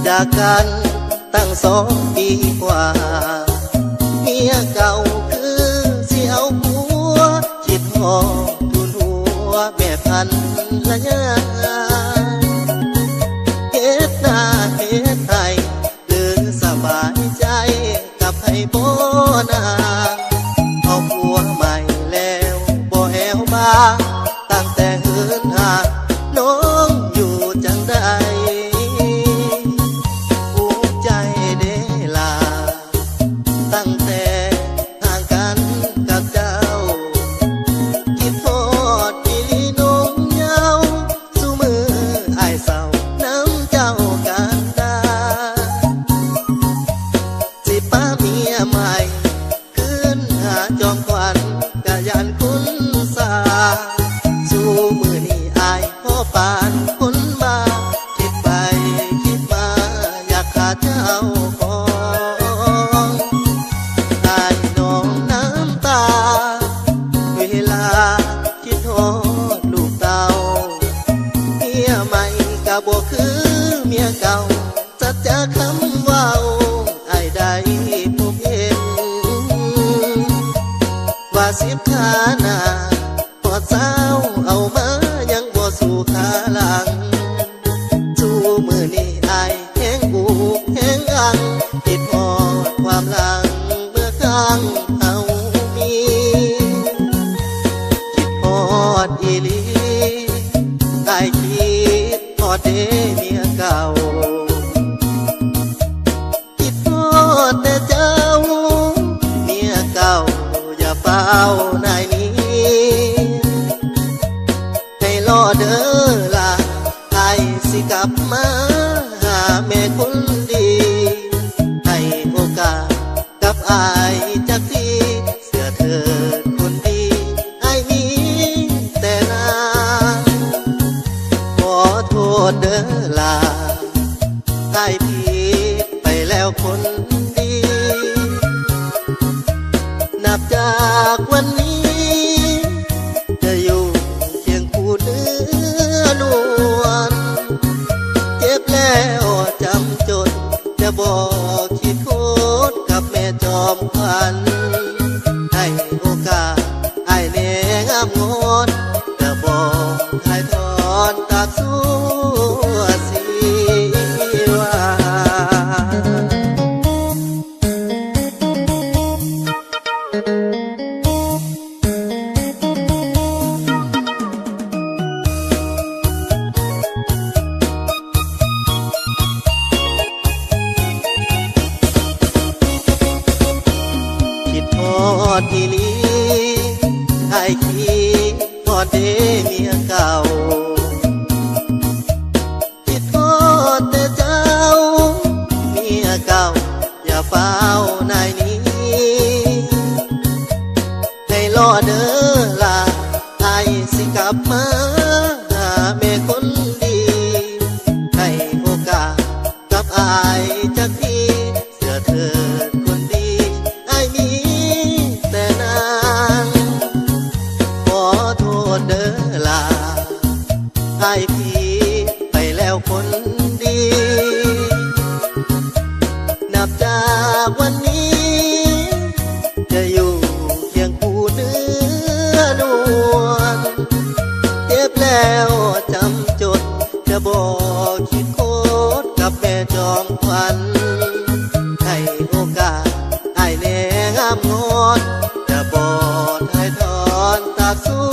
จากกันตั้ง2 ปีกว่าเมียเก่าคือเสียวหัวคิดหอทุนหัวแม่พันละยาเฮ็ดหน้าเฮ็ดไทยหรือสบายใจกับให้บ่นาเอาผัวใหม่แล้วบ่แอวมาตั้งแต่เหินห่างน้องอยู่จังใดภูมิใจเด้ล่ะตั้งแต่ห่างกันกับเจ้าคิดทอดอีหลีน้องเหงาสู่มืออ้ายเศร้าน้ำเจ้ากันดาสิป้าเมียใหม่ขึ้นหาจอมขวัญกะยันคุณสาสู่มือนี้อายพ่อปานคนมาคิดไปคิดมาอยากขาดเจ้าของอายน้องน้ำตาเวลาคิดทอดลูกเต้าเมียใหม่กะบ่คือเมียเก่าสัจจะคำเว้าอายได้พบเห็นว่า10 ขาหน้าพอเศร้าเอามายังบ่สู่ขาหลังสู่มือนี้อายแห้งบูกแห้งอังคิดฮอดความหลังเมื่อครั้งเฮามีคิดฮอดอีหลีอายคิดฮอดเด้เมียเก่าคิดฮอดแต่เจ้าเมียเก่าอย่าเฝ้านายนี้ให้รอเด้อล่ะไอ้สิกลับมาหาแม่คนดีให้โอกาสกับอายจักทีเสื้อเธอคนดีไอ้มีแต่นาขอโทษเด้อล่ะไอ้ผิดไปแล้วคนดีนับจากวันนี้จะอยู่เคียงคู่เนื้อนวลเจ็บแล้วจำจดจะบอกคิดโคตรกับแม่จอมขวัญให้โอกาสไอ้แน่งามงอนจะบอกให้ทอนตากสู้สีวาคิดฮอดอีหลีไอ้คิดฮอดเด้เมียเก่าคิดฮอดแต่เจ้าเมียเก่าอย่าเฝ้านายนี้ให้รอเด้อล่ะไอ้สิกลับมาหาแม่คนดีให้โอกาสกับอายจักทีเสื้อเธอคนดีไอ้มีแต่นางขอโทษเด้อล่ะไอ้ผิดไปแล้วคนดีนับจากวันนี้จะอยู่เคียงคู่เนื้อนวลเจ็บแล้วจำจดจะบอกคิดโคตรกับแม่จอมขวัญให้โอกาสไอ้แน่งามงอนจะบอกให้ทอนตากสู้